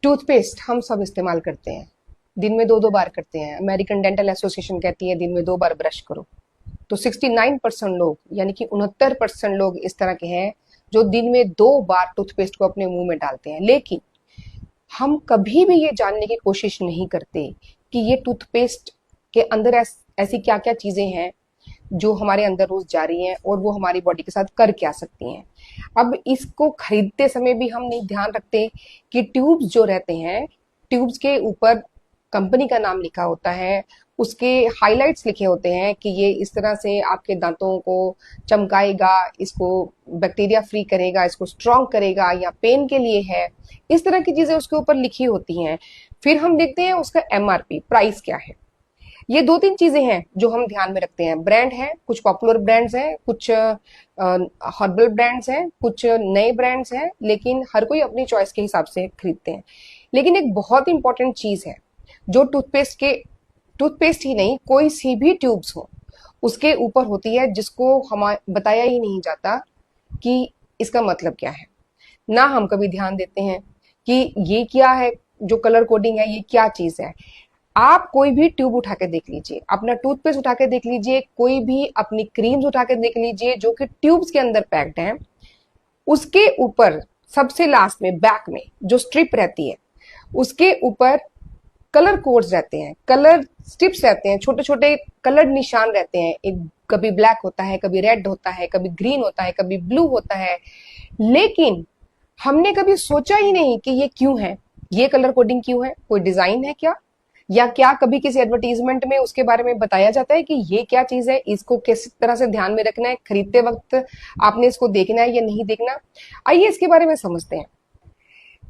Toothpaste हम सब इस्तेमाल करते हैं, दिन में 2-2 बार करते हैं। अमेरिकन डेंटल एसोसिएशन कहती है दिन में 2 बार ब्रश करो। तो 69% लोग यानी कि 69% लोग इस तरह के हैं जो दिन में 2 बार टूथपेस्ट को अपने मुंह में डालते हैं। लेकिन हम कभी भी ये जानने की कोशिश नहीं करते कि ये टूथपेस्ट के अंदर ऐसी क्या क्या चीजें हैं जो हमारे अंदर रोज जा रही हैं और वो हमारी बॉडी के साथ कर क्या सकती हैं। अब इसको खरीदते समय भी हम नहीं ध्यान रखते कि ट्यूब्स जो रहते हैं, ट्यूब्स के ऊपर कंपनी का नाम लिखा होता है, उसके हाइलाइट्स लिखे होते हैं कि ये इस तरह से आपके दांतों को चमकाएगा, इसको बैक्टीरिया फ्री करेगा, इसको स्ट्रॉन्ग करेगा, या पेन के लिए है। इस तरह की चीजें उसके ऊपर लिखी होती हैं। फिर हम देखते हैं उसका एमआरपी प्राइस क्या है। ये 2-3 चीजें हैं जो हम ध्यान में रखते हैं। ब्रांड है, कुछ पॉपुलर ब्रांड्स हैं, कुछ हर्बल ब्रांड्स हैं, कुछ नए ब्रांड्स हैं, लेकिन हर कोई अपनी चॉइस के हिसाब से खरीदते हैं। लेकिन एक बहुत इंपॉर्टेंट चीज है जो टूथपेस्ट ही नहीं, कोई सी भी ट्यूब्स हो उसके ऊपर होती है, जिसको हम बताया ही नहीं जाता कि इसका मतलब क्या है। ना हम कभी ध्यान देते हैं कि ये क्या है, जो कलर कोडिंग है ये क्या चीज है। आप कोई भी ट्यूब उठा के देख लीजिए, अपना टूथपेस्ट उठा के देख लीजिए, कोई भी अपनी क्रीम्स उठा के देख लीजिए जो कि ट्यूब्स के अंदर पैक्ड हैं, उसके ऊपर सबसे लास्ट में बैक में जो स्ट्रिप रहती है उसके ऊपर कलर कोड्स रहते हैं, कलर स्ट्रिप्स रहते हैं, छोटे छोटे कलर निशान रहते हैं। एक कभी ब्लैक होता है, कभी रेड होता है, कभी ग्रीन होता है, कभी ब्लू होता है। लेकिन हमने कभी सोचा ही नहीं कि ये क्यों है, ये कलर कोडिंग क्यों है, कोई डिजाइन है क्या, या क्या कभी किसी एडवर्टीजमेंट में उसके बारे में बताया जाता है कि ये क्या चीज है, इसको किस तरह से ध्यान में रखना है, खरीदते वक्त आपने इसको देखना है या नहीं देखना। आइए इसके बारे में समझते हैं।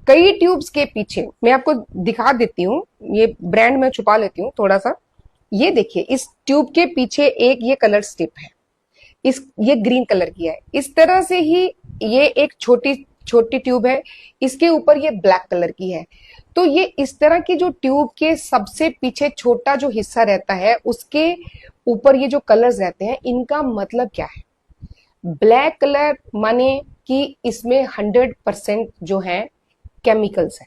कई ट्यूब्स के पीछे मैं आपको दिखा देती हूँ, ये ब्रांड में छुपा लेती हूँ थोड़ा सा। ये देखिए, इस ट्यूब के पीछे एक ये कलर स्ट्रिप है, ये ग्रीन कलर की है। इस तरह से ही ये एक छोटी छोटी ट्यूब है, इसके ऊपर ये ब्लैक कलर की है। तो ये इस तरह की जो ट्यूब के सबसे पीछे छोटा जो हिस्सा रहता है उसके ऊपर ये जो कलर्स रहते हैं, इनका मतलब क्या है। ब्लैक कलर माने कि इसमें 100% जो है केमिकल्स है।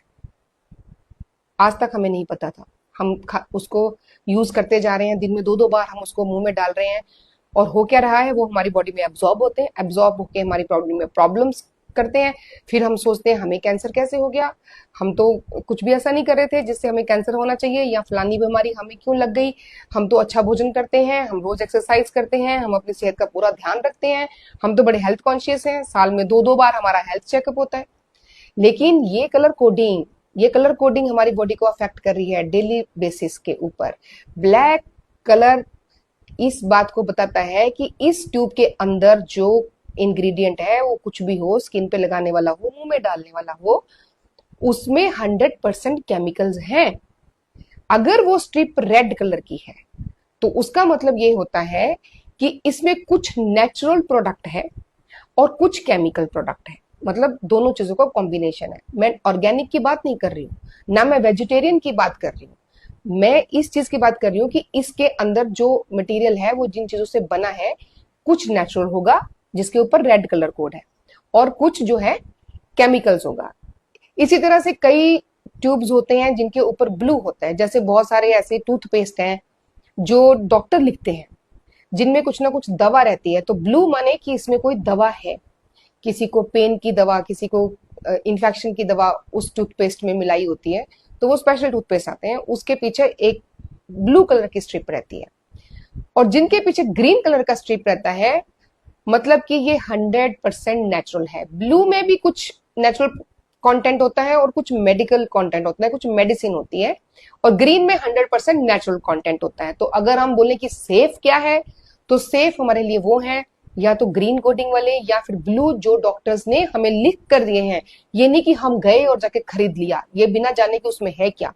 आज तक हमें नहीं पता था, हम उसको यूज करते जा रहे हैं, दिन में 2-2 बार हम उसको मुंह में डाल रहे हैं, और हो क्या रहा है, वो हमारी बॉडी में एब्जॉर्ब होते हैं, एब्जॉर्ब होकर हमारी बॉडी में प्रॉब्लम्स करते हैं। फिर हम सोचते हैं हमें कैंसर कैसे हो गया, हम तो कुछ भी ऐसा नहीं कर रहे थे जिससे हमें कैंसर होना चाहिए, या फलानी बीमारी हमें क्यों लग गई। हम तो अच्छा भोजन करते हैं, हम रोज एक्सरसाइज करते हैं, हम अपनी सेहत का पूरा ध्यान रखते हैं, हम तो बड़े हेल्थ कॉन्शियस हैं, साल में 2-2 बार हमारा हेल्थ चेकअप होता है। लेकिन ये कलर कोडिंग हमारी बॉडी को अफेक्ट कर रही है डेली बेसिस के ऊपर। ब्लैक कलर इस बात को बताता है कि इस ट्यूब के अंदर जो इंग्रेडिएंट है, वो कुछ भी हो, स्किन पे लगाने वाला हो, मुंह में डालने वाला हो, उसमें 100% केमिकल्स हैं। अगर वो स्ट्रिप रेड कलर की है तो उसका मतलब ये होता है कि इसमें कुछ नेचुरल प्रोडक्ट है और कुछ केमिकल प्रोडक्ट है, मतलब दोनों चीजों का कॉम्बिनेशन है। मैं ऑर्गेनिक की बात नहीं कर रही हूँ, ना मैं वेजिटेरियन की बात कर रही हूँ, मैं इस चीज की बात कर रही हूँ कि इसके अंदर जो मटेरियल है वो जिन चीजों से बना है, कुछ नेचुरल होगा जिसके ऊपर रेड कलर कोड है, और कुछ जो है केमिकल्स होगा। इसी तरह से कई ट्यूब्स होते हैं जिनके ऊपर ब्लू होता है, जैसे बहुत सारे ऐसे टूथपेस्ट हैं जो डॉक्टर लिखते हैं जिनमें कुछ ना कुछ दवा रहती है। तो ब्लू माने कि इसमें कोई दवा है, किसी को पेन की दवा, किसी को इन्फेक्शन की दवा उस टूथपेस्ट में मिलाई होती है, तो वो स्पेशल टूथपेस्ट आते हैं, उसके पीछे एक ब्लू कलर की स्ट्रिप रहती है। और जिनके पीछे ग्रीन कलर का स्ट्रिप रहता है, मतलब कि ये 100% नेचुरल है। ब्लू में भी कुछ नेचुरल कंटेंट होता है और कुछ मेडिकल कंटेंट होता है, कुछ मेडिसिन होती है, और ग्रीन में 100% नेचुरल कंटेंट होता है। तो अगर हम बोले कि सेफ क्या है, तो सेफ हमारे लिए वो है या तो ग्रीन कोटिंग वाले या फिर ब्लू, जो डॉक्टर्स ने हमें लिख कर दिए हैं। ये नहीं कि हम गए और जाके खरीद लिया, ये बिना जाने कि उसमें है क्या।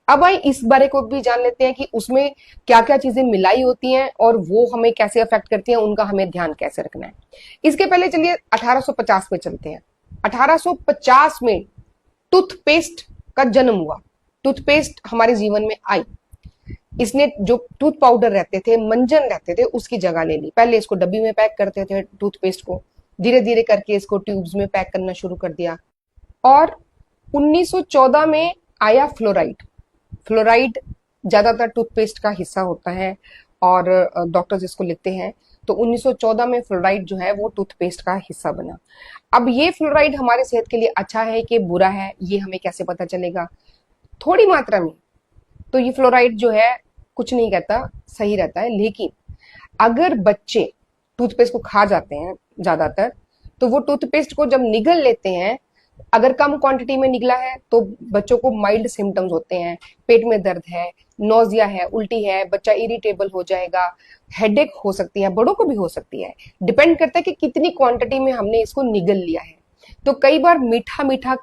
अब आइए इस बारे को भी जान लेते हैं कि उसमें क्या क्या चीजें मिलाई होती हैं और वो हमें कैसे अफेक्ट करती हैं, उनका हमें ध्यान कैसे रखना है। इसके पहले चलिए 1850 में चलते हैं। 1850 में टूथपेस्ट का जन्म हुआ, टूथपेस्ट हमारे जीवन में आई। इसने जो टूथ पाउडर रहते थे, मंजन रहते थे, उसकी जगह ले ली। पहले इसको डब्बी में पैक करते थे टूथपेस्ट को, धीरे धीरे करके इसको ट्यूब्स में पैक करना शुरू कर दिया। और 1914 में आया फ्लोराइड। फ्लोराइड ज्यादातर टूथपेस्ट का हिस्सा होता है और डॉक्टर्स इसको लिखते हैं। तो 1914 में फ्लोराइड जो है वो टूथपेस्ट का हिस्सा बना। अब ये फ्लोराइड हमारे सेहत के लिए अच्छा है कि बुरा है, ये हमें कैसे पता चलेगा? थोड़ी मात्रा में तो ये फ्लोराइड जो है कुछ नहीं कहता, सही रहता है। लेकिन अगर बच्चे टूथपेस्ट को खा जाते हैं ज्यादातर, तो वो टूथपेस्ट को जब निगल लेते हैं, अगर कम क्वांटिटी में निकला है तो बच्चों को माइल्ड सिम्टम्स होते हैं, पेट में दर्द है, नोजिया है, उल्टी है, बच्चा इरिटेबल हो जाएगा, हेडेक हो सकती है, बड़ों को भी हो सकती है। डिपेंड करता है कि कितनी क्वांटिटी में हमने इसको निगल लिया है। तो कई बार मीठा मीठा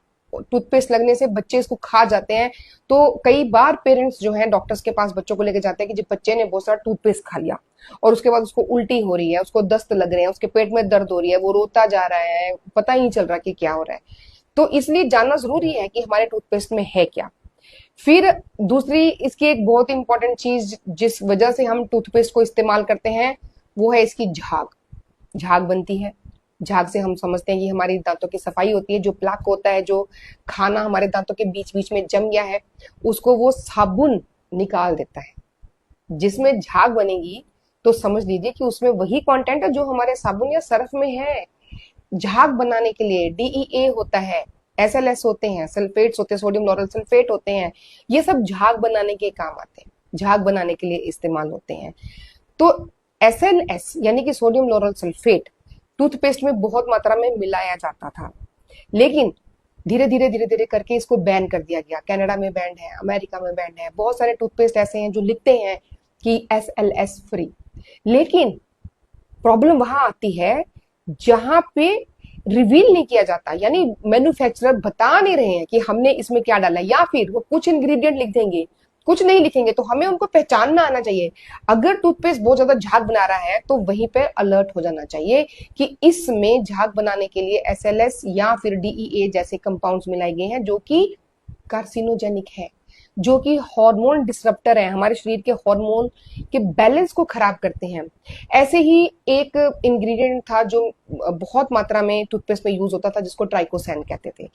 टूथपेस्ट लगने से बच्चे इसको खा जाते हैं। तो कई बार पेरेंट्स जो हैं डॉक्टर्स के पास बच्चों को लेके जाते हैं कि जब बच्चे ने बहुत सारा टूथपेस्ट खा लिया और उसके बाद उसको उल्टी हो रही है, उसको दस्त लग रहे हैं, उसके पेट में दर्द हो रही है, वो रोता जा रहा है, पता ही नहीं चल रहा कि क्या हो रहा है। तो इसलिए जानना जरूरी है कि हमारे टूथपेस्ट में है क्या। फिर दूसरी इसकी एक बहुत इंपॉर्टेंट चीज जिस वजह से हम टूथपेस्ट को इस्तेमाल करते हैं वो है इसकी झाग। झाग बनती है, झाग से हम समझते हैं कि हमारी दांतों की सफाई होती है। जो प्लाक होता है, जो खाना हमारे दांतों के बीच बीच में जम गया है, उसको वो साबुन निकाल देता है। जिसमें झाग बनेगी तो समझ लीजिए कि उसमें वही कंटेंट है जो हमारे साबुन या सर्फ में है। झाग बनाने के लिए डीईए होता है, एसएलएस होते हैं, सल्फेट्स होते हैं, सोडियम लॉरल सल्फेट होते हैं, ये सब झाग बनाने के काम आते हैं, झाग बनाने के लिए इस्तेमाल होते हैं। तो एसएलएस यानी कि सोडियम लॉरल सल्फेट टूथपेस्ट में बहुत मात्रा में मिलाया जाता था, लेकिन धीरे धीरे करके इसको बैन कर दिया गया। कनाडा में बैन है, अमेरिका में बैन है, बहुत सारे टूथपेस्ट ऐसे हैं जो लिखते हैं कि एसएलएस फ्री। लेकिन प्रॉब्लम वहां आती है जहां पे रिवील नहीं किया जाता, यानी मैन्युफैक्चरर बता नहीं रहे हैं कि हमने इसमें क्या डाला, या फिर वो कुछ इंग्रेडिएंट लिख देंगे, कुछ नहीं लिखेंगे। तो हमें उनको पहचानना आना चाहिए। अगर टूथपेस्ट बहुत ज्यादा झाग बना रहा है तो वहीं पे अलर्ट हो जाना चाहिए कि इसमें झाग बनाने के लिए एसएलएस या फिर डीईए जैसे कंपाउंड्स मिलाए गए हैं जो कि कार्सिनोजेनिक है, जो कि हार्मोन डिसरप्टर है, हमारे शरीर के हार्मोन के बैलेंस को खराब करते हैं। ऐसे ही एक इंग्रेडिएंट था जो बहुत मात्रा में टूथपेस्ट में यूज होता था, जिसको ट्राइकोसैन कहते थे।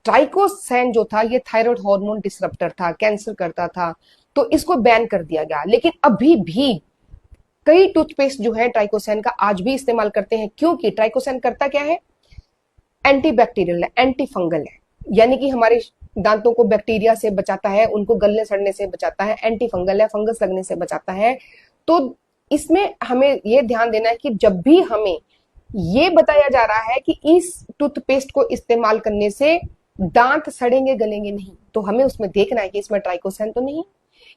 ट्राइकोसैन जो था ये थायराइड हार्मोन डिसरप्टर था, कैंसर करता था, तो इसको बैन कर दिया गया। लेकिन अभी भी कई टूथपेस्ट जो है ट्राइकोसैन का आज भी इस्तेमाल करते हैं, क्योंकि ट्राइकोसैन करता क्या है? एंटीबैक्टीरियल है, एंटी फंगल है, यानी कि हमारे दांतों को बैक्टीरिया से बचाता है, उनको गलने सड़ने से बचाता है, एंटी फंगल है, फंगस लगने से बचाता है। तो इसमें हमें यह ध्यान देना है कि जब भी हमें ये बताया जा रहा है कि इस टूथपेस्ट को इस्तेमाल करने से दांत सड़ेंगे गलेंगे नहीं, तो हमें उसमें देखना है कि इसमें ट्राइकोसैन तो नहीं,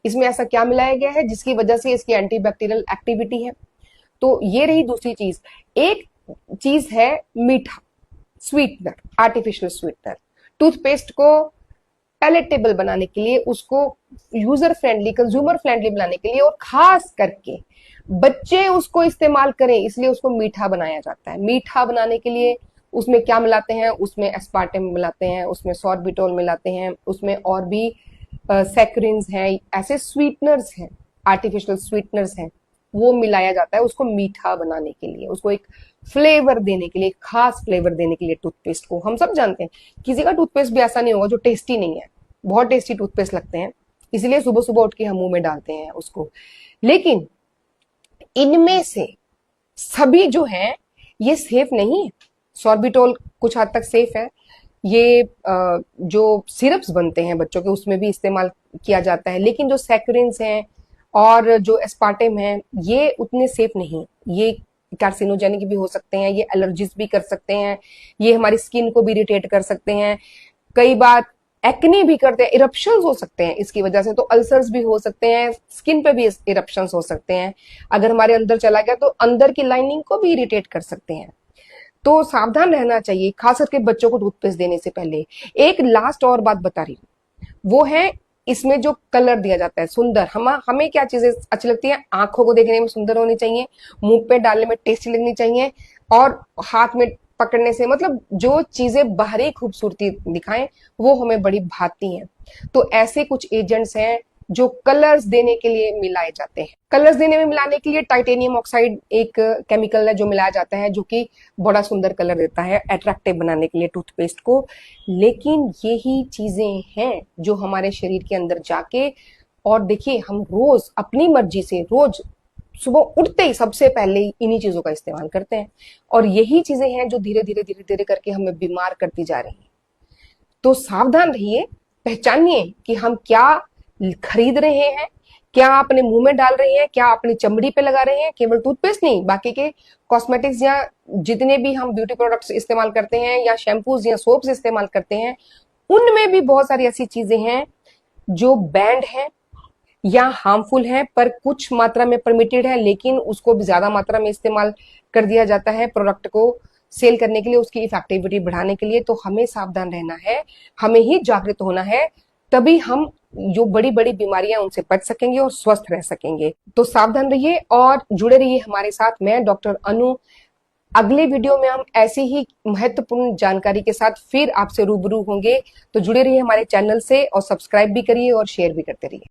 इसमें ऐसा क्या मिलाया गया है जिसकी वजह से इसकी एंटीबैक्टीरियल एक्टिविटी है। तो ये रही दूसरी चीज। एक चीज है मीठा, स्वीटनर, आर्टिफिशियल स्वीटनर। टूथपेस्ट को पैलेटेबल बनाने के लिए, उसको यूजर फ्रेंडली, कंज्यूमर फ्रेंडली बनाने के लिए, और खास करके बच्चे उसको इस्तेमाल करें इसलिए उसको मीठा बनाया जाता है। मीठा बनाने के लिए उसमें क्या मिलाते हैं? उसमें एस्पार्टेम मिलाते हैं, उसमें सॉर्बिटोल मिलाते हैं, उसमें और भी सैकरिन्स हैं, ऐसे स्वीटनर्स हैं, आर्टिफिशियल स्वीटनर्स हैं, वो मिलाया जाता है उसको मीठा बनाने के लिए, उसको एक फ्लेवर देने के लिए, खास फ्लेवर देने के लिए। टूथपेस्ट को हम सब जानते हैं, किसी का टूथपेस्ट भी ऐसा नहीं होगा जो टेस्टी नहीं है, बहुत टेस्टी टूथपेस्ट लगते हैं, इसलिए सुबह सुबह उठ के हम मुंह में डालते हैं उसको। लेकिन इनमें से सभी जो हैं ये सेफ नहीं है। सॉर्बिटोल कुछ हद तक सेफ है, ये जो सिरप्स बनते हैं बच्चों के उसमें भी इस्तेमाल किया जाता है, लेकिन जो सैकरिन्स हैं और जो एस्पार्टेम है ये उतने सेफ नहीं। ये कार्सिनोजेनिक भी हो सकते हैं, ये एलर्जीज भी कर सकते हैं, ये हमारी स्किन को भी इरिटेट कर सकते हैं, कई बार एक्ने भी करते हैं, इरप्शंस हो सकते हैं इसकी वजह से, तो अल्सर्स भी हो सकते हैं, स्किन पे भी इरप्शंस हो सकते हैं। अगर हमारे अंदर चला गया तो अंदर की लाइनिंग को भी इरिटेट कर सकते हैं। तो सावधान रहना चाहिए, खास करके बच्चों को टूथपेस्ट देने से पहले। एक लास्ट और बात बता रही हूँ, वो है इसमें जो कलर दिया जाता है सुंदर। हमें क्या चीजें अच्छी लगती है? आंखों को देखने में सुंदर होनी चाहिए, मुंह पे डालने में टेस्टी लगनी चाहिए, और हाथ में पकड़ने से, मतलब जो चीजें बाहरी खूबसूरती दिखाएं वो हमें बड़ी भाती हैं। तो ऐसे कुछ एजेंट्स हैं जो कलर्स देने के लिए मिलाए जाते हैं। कलर्स देने में मिलाने के लिए टाइटेनियम ऑक्साइड एक केमिकल है जो मिलाया जाता है, जो कि बड़ा सुंदर कलर देता है अट्रैक्टिव बनाने के लिए टूथपेस्ट को। लेकिन यही चीजें हैं जो हमारे शरीर के अंदर जाके, और देखिए हम रोज अपनी मर्जी से रोज सुबह उठते ही सबसे पहले इन्हीं चीजों का इस्तेमाल करते हैं, और यही चीजें हैं जो धीरे धीरे धीरे धीरे करके हमें बीमार करती जा रही हैं। तो सावधान रहिए, पहचानिए कि हम क्या खरीद रहे हैं, क्या अपने मुंह में डाल रहे हैं, क्या अपनी चमड़ी पे लगा रहे हैं। केवल टूथपेस्ट नहीं, बाकी के कॉस्मेटिक्स या जितने भी हम ब्यूटी प्रोडक्ट्स इस्तेमाल करते हैं या शैम्पूज या सोप्स इस्तेमाल करते हैं, उनमें भी बहुत सारी ऐसी चीजें हैं जो बैंड है या हार्मफुल है, पर कुछ मात्रा में परमिटेड है, लेकिन उसको भी ज्यादा मात्रा में इस्तेमाल कर दिया जाता है प्रोडक्ट को सेल करने के लिए, उसकी इफेक्टिविटी बढ़ाने के लिए। तो हमें सावधान रहना है, हमें ही जागृत होना है, तभी हम जो बड़ी बड़ी बीमारियां उनसे बच सकेंगे और स्वस्थ रह सकेंगे। तो सावधान रहिए और जुड़े रहिए हमारे साथ। मैं डॉक्टर अनु, अगले वीडियो में हम ऐसी ही महत्वपूर्ण जानकारी के साथ फिर आपसे रूबरू होंगे। तो जुड़े रहिए हमारे चैनल से और सब्सक्राइब भी करिए और शेयर भी करते रहिए।